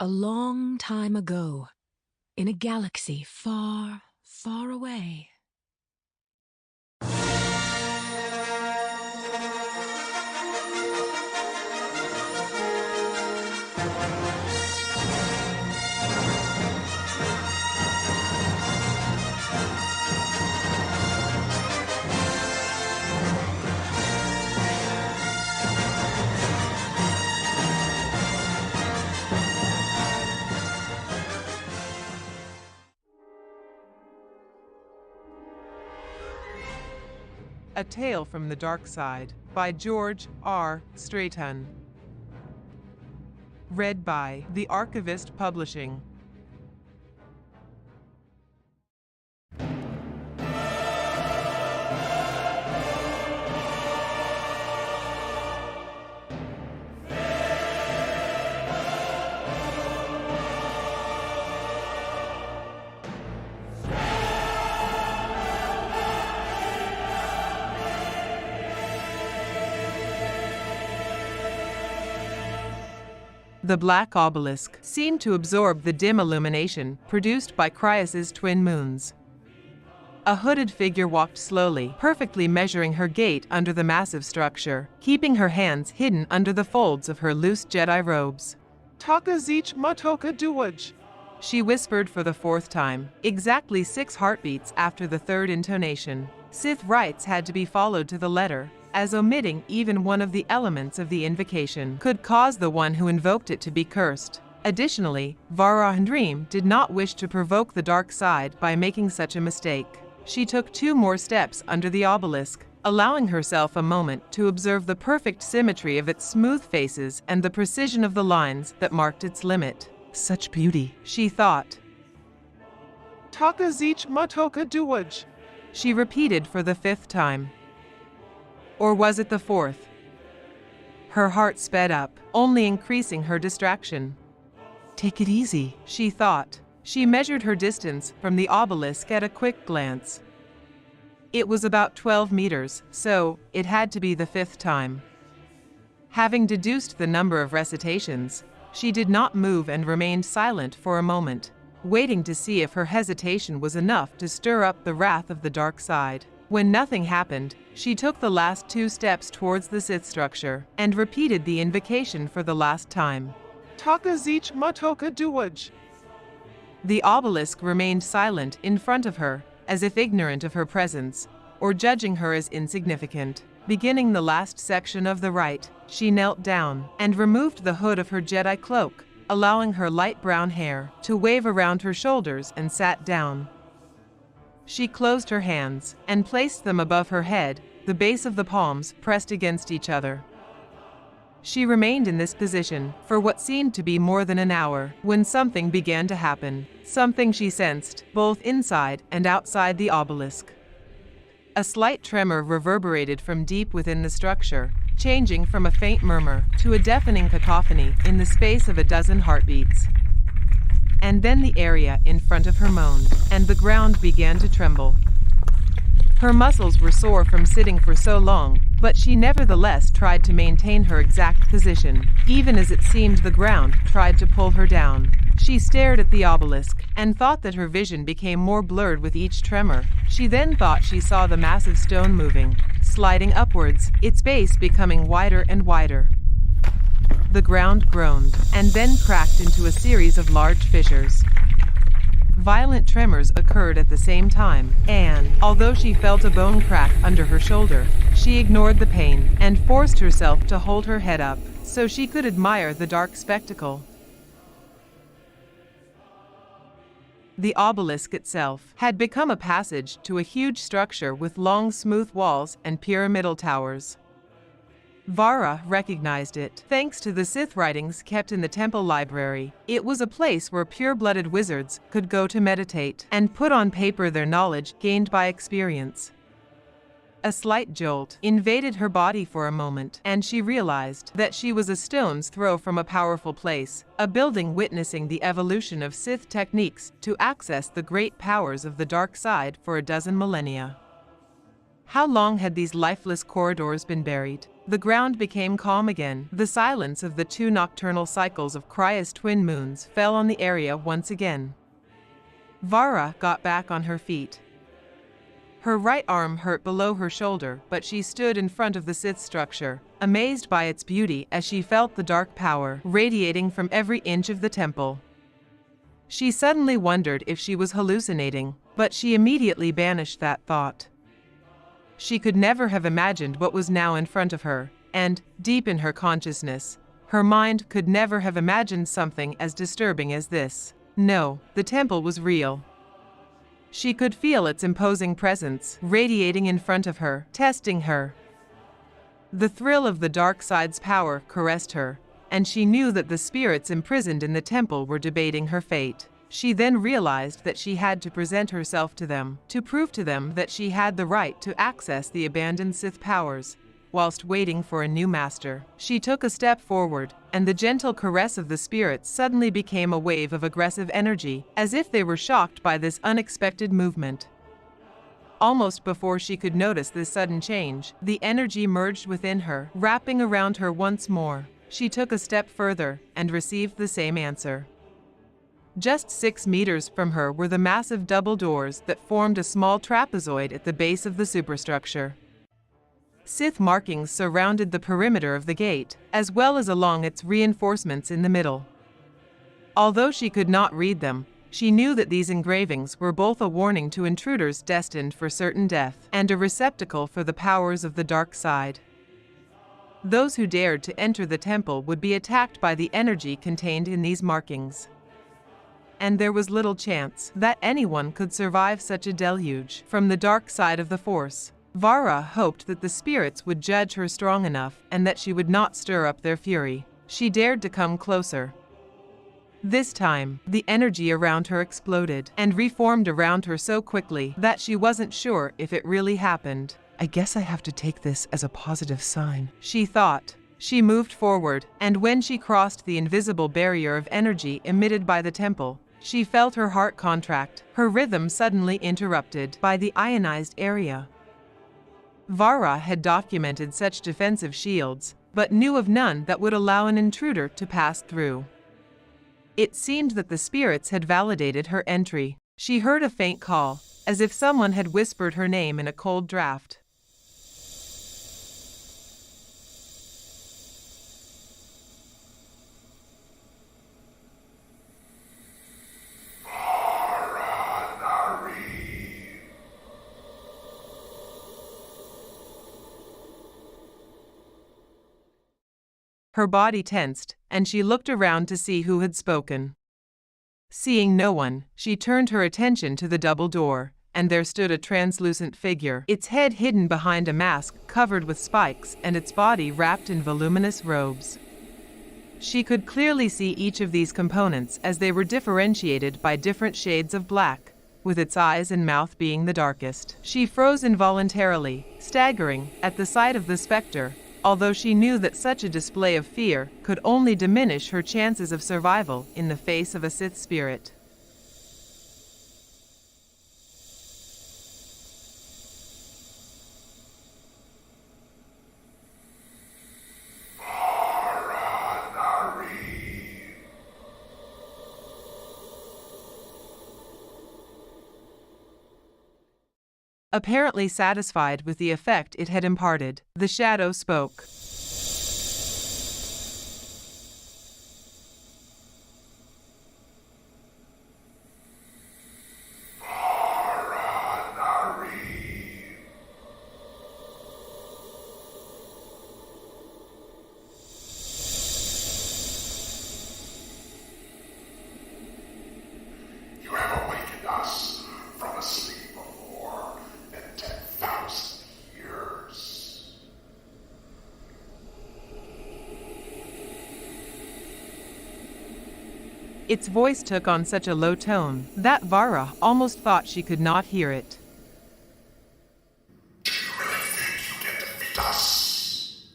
A long time ago, in a galaxy far, far away. A Tale from the Dark Side by George R. Strayton. Read by The Archivist Publishing. The black obelisk seemed to absorb the dim illumination produced by Crius's twin moons. A hooded figure walked slowly, perfectly measuring her gait under the massive structure, keeping her hands hidden under the folds of her loose Jedi robes. Taka zich matoka duwaj, she whispered for the fourth time, exactly 6 heartbeats after the third intonation. Sith rites had to be followed to the letter, as omitting even one of the elements of the invocation could cause the one who invoked it to be cursed. Additionally, Vara Handreem did not wish to provoke the dark side by making such a mistake. She took 2 more steps under the obelisk, allowing herself a moment to observe the perfect symmetry of its smooth faces and the precision of the lines that marked its limit. Such beauty, she thought. Taka zich matoka duwaj, she repeated for the 5th time. Or was it the 4th? Her heart sped up, only increasing her distraction. Take it easy, she thought. She measured her distance from the obelisk at a quick glance. It was about 12 meters, so it had to be the 5th time. Having deduced the number of recitations, she did not move and remained silent for a moment, waiting to see if her hesitation was enough to stir up the wrath of the dark side. When nothing happened, she took the last 2 steps towards the Sith structure and repeated the invocation for the last time. Taka zich matoka duwaj. The obelisk remained silent in front of her, as if ignorant of her presence, or judging her as insignificant. Beginning the last section of the rite, she knelt down and removed the hood of her Jedi cloak, allowing her light brown hair to wave around her shoulders, and sat down. She closed her hands and placed them above her head, the base of the palms pressed against each other. She remained in this position for what seemed to be more than an hour when something began to happen, something she sensed both inside and outside the obelisk. A slight tremor reverberated from deep within the structure, changing from a faint murmur to a deafening cacophony in the space of a dozen heartbeats. And then the area in front of her moaned, and the ground began to tremble. Her muscles were sore from sitting for so long, but she nevertheless tried to maintain her exact position, even as it seemed the ground tried to pull her down. She stared at the obelisk, and thought that her vision became more blurred with each tremor. She then thought she saw the massive stone moving, sliding upwards, its base becoming wider and wider. The ground groaned, and then cracked into a series of large fissures. Violent tremors occurred at the same time, and, although she felt a bone crack under her shoulder, she ignored the pain and forced herself to hold her head up so she could admire the dark spectacle. The obelisk itself had become a passage to a huge structure with long, smooth walls and pyramidal towers. Vara recognized it, thanks to the Sith writings kept in the temple library. It was a place where pure-blooded wizards could go to meditate and put on paper their knowledge gained by experience. A slight jolt invaded her body for a moment, and she realized that she was a stone's throw from a powerful place, a building witnessing the evolution of Sith techniques to access the great powers of the dark side for a dozen millennia. How long had these lifeless corridors been buried? the ground became calm again. The silence of the two nocturnal cycles of Kriya's twin moons fell on the area once again. Vara got back on her feet. Her right arm hurt below her shoulder, but she stood in front of the Sith structure, amazed by its beauty as she felt the dark power radiating from every inch of the temple. She suddenly wondered if she was hallucinating, but she immediately banished that thought. She could never have imagined what was now in front of her, and, deep in her consciousness, her mind could never have imagined something as disturbing as this. No, the temple was real. She could feel its imposing presence radiating in front of her, testing her. The thrill of the dark side's power caressed her, and she knew that the spirits imprisoned in the temple were debating her fate. She then realized that she had to present herself to them, to prove to them that she had the right to access the abandoned Sith powers, whilst waiting for a new master. She took a step forward, and the gentle caress of the spirits suddenly became a wave of aggressive energy, as if they were shocked by this unexpected movement. Almost before she could notice this sudden change, the energy merged within her, wrapping around her once more. She took a step further, and received the same answer. Just 6 meters from her were the massive double doors that formed a small trapezoid at the base of the superstructure. Sith markings surrounded the perimeter of the gate, as well as along its reinforcements in the middle. Although she could not read them, she knew that these engravings were both a warning to intruders destined for certain death, and a receptacle for the powers of the dark side. Those who dared to enter the temple would be attacked by the energy contained in these markings. And there was little chance that anyone could survive such a deluge from the dark side of the Force. Vara hoped that the spirits would judge her strong enough and that she would not stir up their fury. She dared to come closer. This time, the energy around her exploded and reformed around her so quickly that she wasn't sure if it really happened. I guess I have to take this as a positive sign, she thought. She moved forward, and when she crossed the invisible barrier of energy emitted by the temple, she felt her heart contract, her rhythm suddenly interrupted by the ionized area. Vara had documented such defensive shields, but knew of none that would allow an intruder to pass through. It seemed that the spirits had validated her entry. She heard a faint call, as if someone had whispered her name in a cold draft. Her body tensed, and she looked around to see who had spoken. Seeing no one, she turned her attention to the double door, and there stood a translucent figure, its head hidden behind a mask covered with spikes and its body wrapped in voluminous robes. She could clearly see each of these components as they were differentiated by different shades of black, with its eyes and mouth being the darkest. She froze involuntarily, staggering at the sight of the specter, although she knew that such a display of fear could only diminish her chances of survival in the face of a Sith spirit. Apparently satisfied with the effect it had imparted, the shadow spoke. Its voice took on such a low tone that Vara almost thought she could not hear it. Do you really think you can defeat us?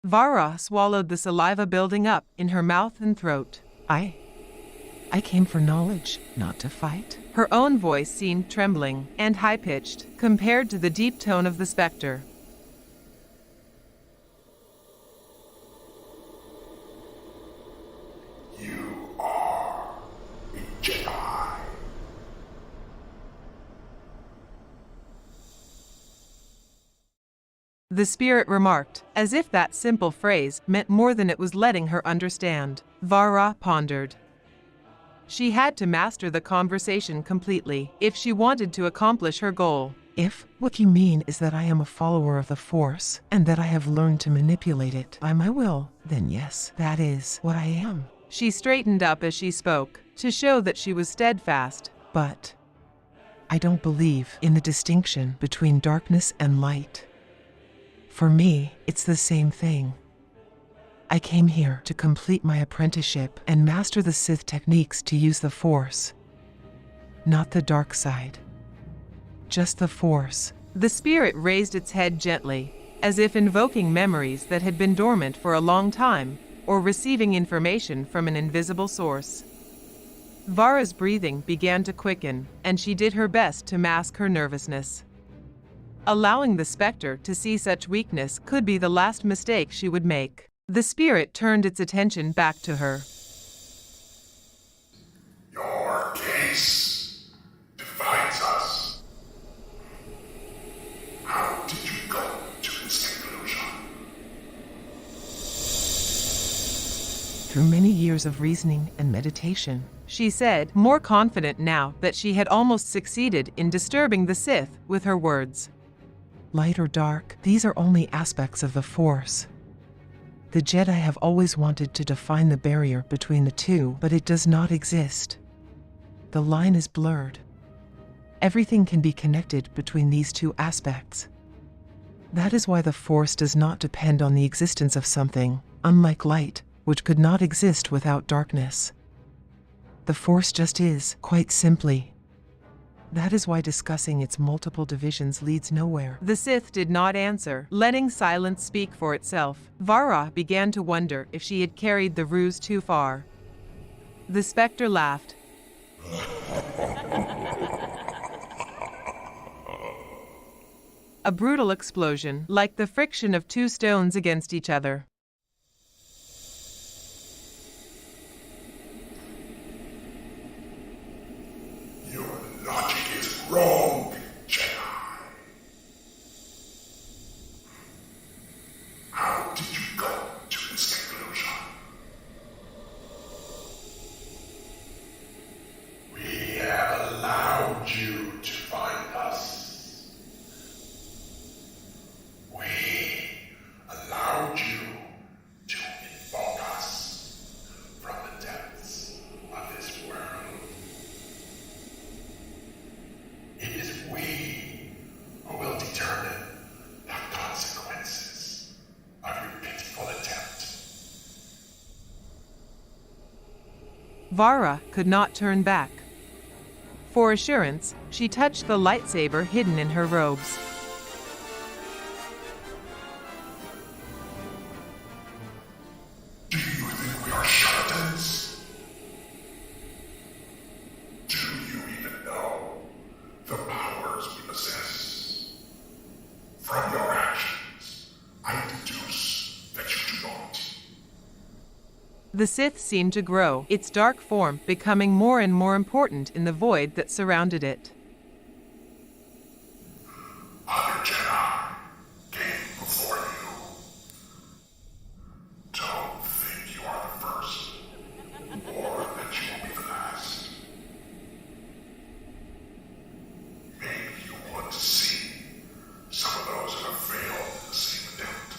Vara swallowed the saliva building up in her mouth and throat. I came for knowledge, not to fight. Her own voice seemed trembling and high-pitched compared to the deep tone of the specter. Jedi. The spirit remarked, as if that simple phrase meant more than it was letting her understand. Vara pondered. She had to master the conversation completely if she wanted to accomplish her goal. If what you mean is that I am a follower of the Force, and that I have learned to manipulate it by my will, then yes, that is what I am. She straightened up as she spoke, to show that she was steadfast. But I don't believe in the distinction between darkness and light. For me, it's the same thing. I came here to complete my apprenticeship and master the Sith techniques to use the Force. Not the dark side. Just the Force. The spirit raised its head gently, as if invoking memories that had been dormant for a long time, or receiving information from an invisible source. Vara's breathing began to quicken, and she did her best to mask her nervousness. Allowing the specter to see such weakness could be the last mistake she would make. The spirit turned its attention back to her. Your case divides us. How did you go to this conclusion? Through many years of reasoning and meditation. She said, more confident now that she had almost succeeded in disturbing the Sith with her words. Light or dark, these are only aspects of the Force. The Jedi have always wanted to define the barrier between the two, but it does not exist. The line is blurred. Everything can be connected between these two aspects. That is why the Force does not depend on the existence of something, unlike light, which could not exist without darkness. The Force just is, quite simply. That is why discussing its multiple divisions leads nowhere. The Sith did not answer, letting silence speak for itself. Vara began to wonder if she had carried the ruse too far. The specter laughed. A brutal explosion, like the friction of two stones against each other. Your logic is wrong, Jedi. How did you go to this conclusion? We have allowed you to find us. We allowed you to invoke us from the depths of this world. It is we who will determine the consequences of your pitiful attempt. Vara could not turn back. For assurance, she touched the lightsaber hidden in her robes. Do you think we are charlatans? Do you even know the powers we possess? From your actions, I deduce that you do not. The Sith seemed to grow, its dark form becoming more and more important in the void that surrounded it. Other Jedi came before you. Don't think you are the first, or that you will be the last. Maybe you want to see some of those who have failed in the same attempt.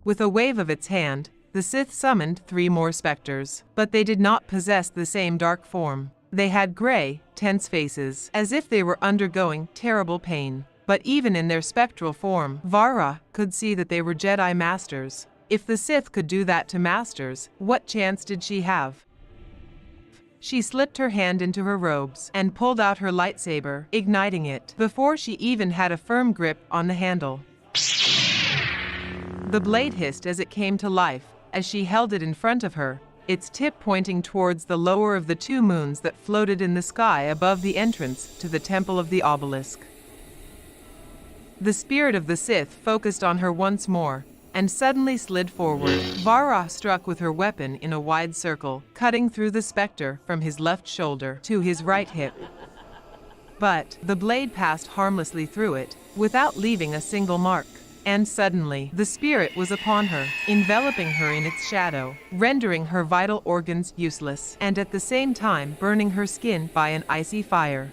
With a wave of its hand, the Sith summoned 3 more specters, but they did not possess the same dark form. They had gray, tense faces, as if they were undergoing terrible pain. But even in their spectral form, Vara could see that they were Jedi Masters. If the Sith could do that to Masters, what chance did she have? She slipped her hand into her robes and pulled out her lightsaber, igniting it, before she even had a firm grip on the handle. The blade hissed as it came to life, as she held it in front of her, its tip pointing towards the lower of the 2 moons that floated in the sky above the entrance to the Temple of the Obelisk. The spirit of the Sith focused on her once more, and suddenly slid forward. Vara struck with her weapon in a wide circle, cutting through the specter from his left shoulder to his right hip. But the blade passed harmlessly through it, without leaving a single mark. And suddenly, the spirit was upon her, enveloping her in its shadow, rendering her vital organs useless, and at the same time burning her skin by an icy fire.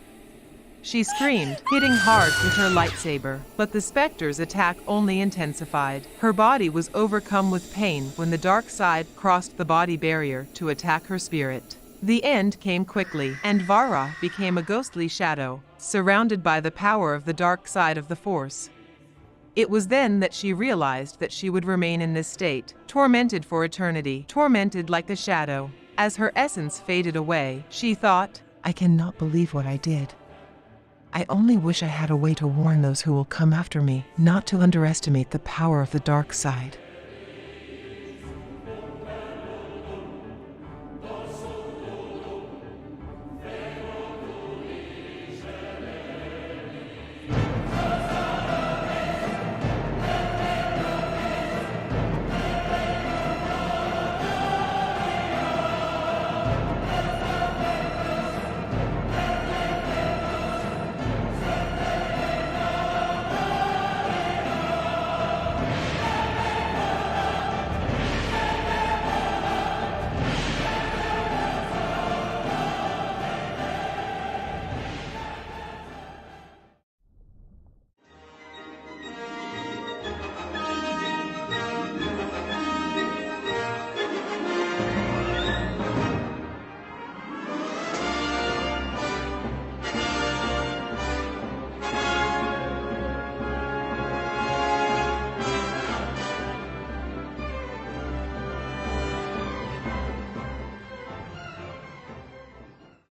She screamed, hitting hard with her lightsaber, but the specter's attack only intensified. Her body was overcome with pain when the dark side crossed the body barrier to attack her spirit. The end came quickly, and Vara became a ghostly shadow, surrounded by the power of the dark side of the Force. It was then that she realized that she would remain in this state, tormented for eternity, tormented like a shadow. As her essence faded away, she thought, I cannot believe what I did. I only wish I had a way to warn those who will come after me, not to underestimate the power of the dark side.